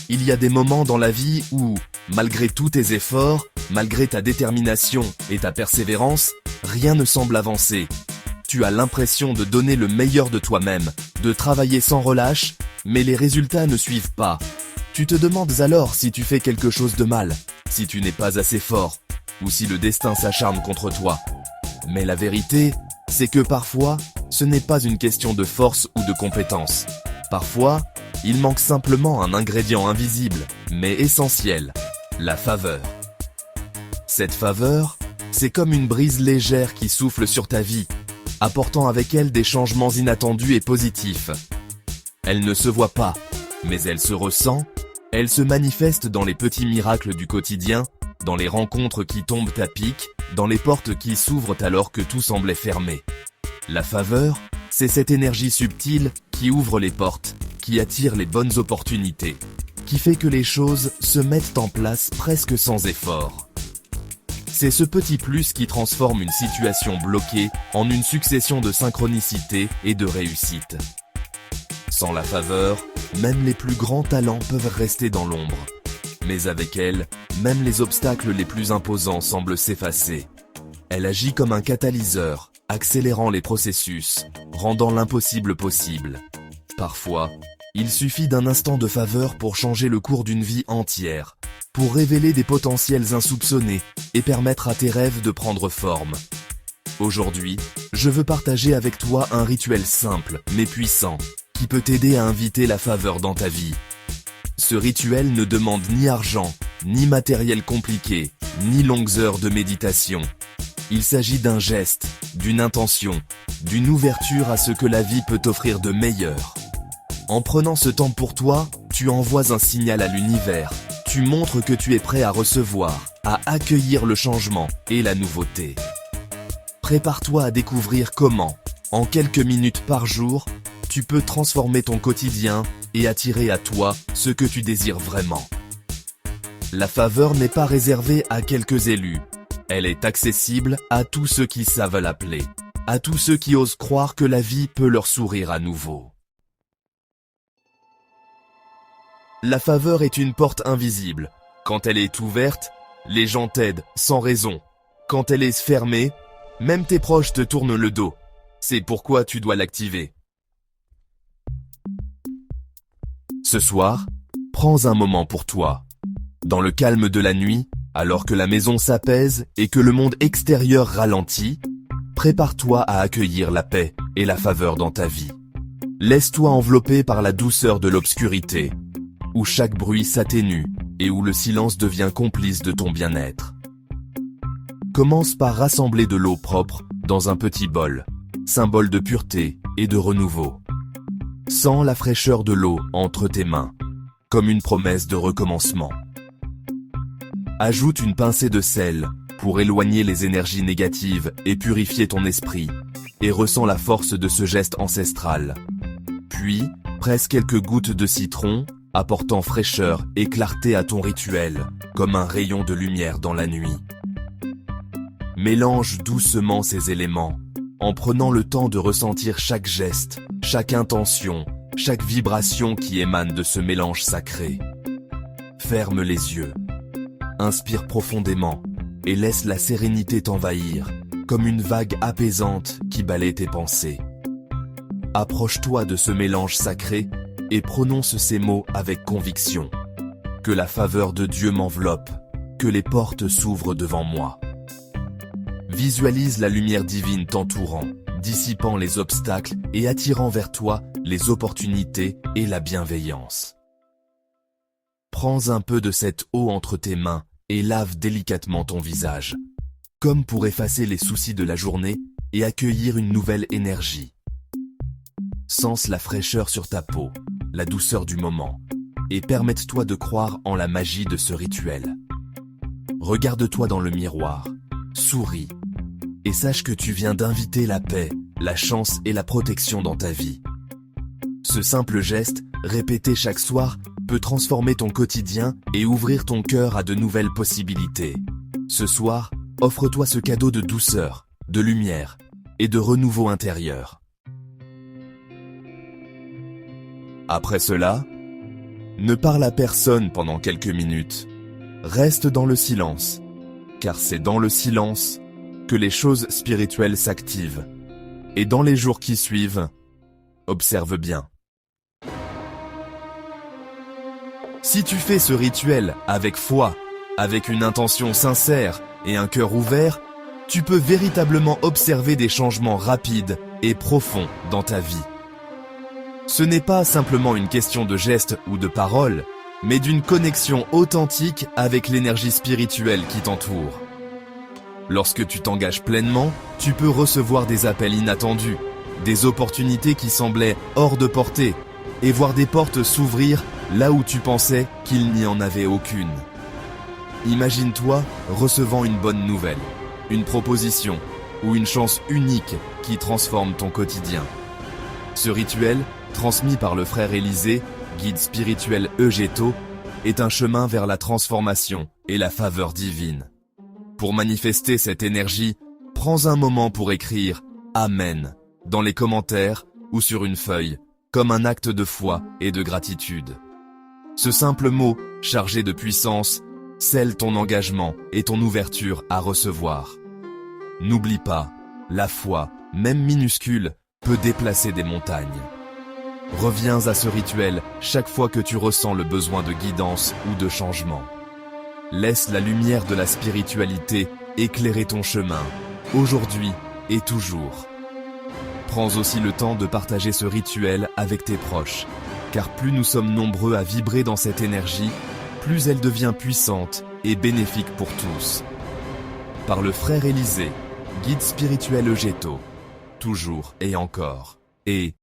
il y a des moments dans la vie où, malgré tous tes efforts, malgré ta détermination et ta persévérance, rien ne semble avancer. Tu as l'impression de donner le meilleur de toi-même, de travailler sans relâche, mais les résultats ne suivent pas. Tu te demandes alors si tu fais quelque chose de mal, si tu n'es pas assez fort, ou si le destin s'acharne contre toi. Mais la vérité, c'est que parfois, ce n'est pas une question de force ou de compétence. Parfois, il manque simplement un ingrédient invisible, mais essentiel, la faveur. Cette faveur, c'est comme une brise légère qui souffle sur ta vie, apportant avec elle des changements inattendus et positifs. Elle ne se voit pas, mais elle se ressent, elle se manifeste dans les petits miracles du quotidien, dans les rencontres qui tombent à pic, dans les portes qui s'ouvrent alors que tout semblait fermé. La faveur, c'est cette énergie subtile qui ouvre les portes, qui attire les bonnes opportunités, qui fait que les choses se mettent en place presque sans effort. C'est ce petit plus qui transforme une situation bloquée en une succession de synchronicité et de réussite. Sans la faveur, même les plus grands talents peuvent rester dans l'ombre. Mais avec elle, même les obstacles les plus imposants semblent s'effacer. Elle agit comme un catalyseur, accélérant les processus, rendant l'impossible possible. Parfois, il suffit d'un instant de faveur pour changer le cours d'une vie entière, pour révéler des potentiels insoupçonnés et permettre à tes rêves de prendre forme. Aujourd'hui, je veux partager avec toi un rituel simple mais puissant qui peut t'aider à inviter la faveur dans ta vie. Ce rituel ne demande ni argent, ni matériel compliqué, ni longues heures de méditation. Il s'agit d'un geste, d'une intention, d'une ouverture à ce que la vie peut t'offrir de meilleur. En prenant ce temps pour toi, tu envoies un signal à l'univers. Tu montres que tu es prêt à recevoir, à accueillir le changement et la nouveauté. Prépare-toi à découvrir comment, en quelques minutes par jour, tu peux transformer ton quotidien et attirer à toi ce que tu désires vraiment. La faveur n'est pas réservée à quelques élus. Elle est accessible à tous ceux qui savent l'appeler, à tous ceux qui osent croire que la vie peut leur sourire à nouveau. La faveur est une porte invisible. Quand elle est ouverte, les gens t'aident sans raison. Quand elle est fermée, même tes proches te tournent le dos. C'est pourquoi tu dois l'activer. Ce soir, prends un moment pour toi. Dans le calme de la nuit, alors que la maison s'apaise et que le monde extérieur ralentit, prépare-toi à accueillir la paix et la faveur dans ta vie. Laisse-toi envelopper par la douceur de l'obscurité, où chaque bruit s'atténue et où le silence devient complice de ton bien-être. Commence par rassembler de l'eau propre dans un petit bol, symbole de pureté et de renouveau. Sens la fraîcheur de l'eau entre tes mains, comme une promesse de recommencement. Ajoute une pincée de sel pour éloigner les énergies négatives et purifier ton esprit, et ressens la force de ce geste ancestral. Puis, presse quelques gouttes de citron, apportant fraîcheur et clarté à ton rituel, comme un rayon de lumière dans la nuit. Mélange doucement ces éléments, en prenant le temps de ressentir chaque geste, chaque intention, chaque vibration qui émane de ce mélange sacré. Ferme les yeux, inspire profondément et laisse la sérénité t'envahir, comme une vague apaisante qui balaie tes pensées. Approche-toi de ce mélange sacré et prononce ces mots avec conviction. Que la faveur de Dieu m'enveloppe, que les portes s'ouvrent devant moi. Visualise la lumière divine t'entourant, dissipant les obstacles et attirant vers toi les opportunités et la bienveillance. Prends un peu de cette eau entre tes mains et lave délicatement ton visage, comme pour effacer les soucis de la journée et accueillir une nouvelle énergie. Sens la fraîcheur sur ta peau, la douceur du moment, et permette-toi de croire en la magie de ce rituel. Regarde-toi dans le miroir, souris, et sache que tu viens d'inviter la paix, la chance et la protection dans ta vie. Ce simple geste, répété chaque soir, peut transformer ton quotidien et ouvrir ton cœur à de nouvelles possibilités. Ce soir, offre-toi ce cadeau de douceur, de lumière et de renouveau intérieur. Après cela, Ne parle à personne pendant quelques minutes. Reste dans le silence, car c'est dans le silence que les choses spirituelles s'activent. Et dans les jours qui suivent, observe bien. Si tu fais ce rituel avec foi, avec une intention sincère et un cœur ouvert, tu peux véritablement observer des changements rapides et profonds dans ta vie. Ce n'est pas simplement une question de gestes ou de paroles, mais d'une connexion authentique avec l'énergie spirituelle qui t'entoure. Lorsque tu t'engages pleinement, tu peux recevoir des appels inattendus, des opportunités qui semblaient hors de portée, et voir des portes s'ouvrir là où tu pensais qu'il n'y en avait aucune. Imagine-toi recevant une bonne nouvelle, une proposition ou une chance unique qui transforme ton quotidien. Ce rituel, transmis par le frère Élisée, guide spirituel Eugéto, est un chemin vers la transformation et la faveur divine. Pour manifester cette énergie, prends un moment pour écrire « Amen » dans les commentaires ou sur une feuille, comme un acte de foi et de gratitude. Ce simple mot, chargé de puissance, scelle ton engagement et ton ouverture à recevoir. N'oublie pas, la foi, même minuscule, peut déplacer des montagnes. Reviens à ce rituel chaque fois que tu ressens le besoin de guidance ou de changement. Laisse la lumière de la spiritualité éclairer ton chemin, aujourd'hui et toujours. Prends aussi le temps de partager ce rituel avec tes proches, car plus nous sommes nombreux à vibrer dans cette énergie, plus elle devient puissante et bénéfique pour tous. Par le frère Élisée, guide spirituel Eugéto, toujours et encore, et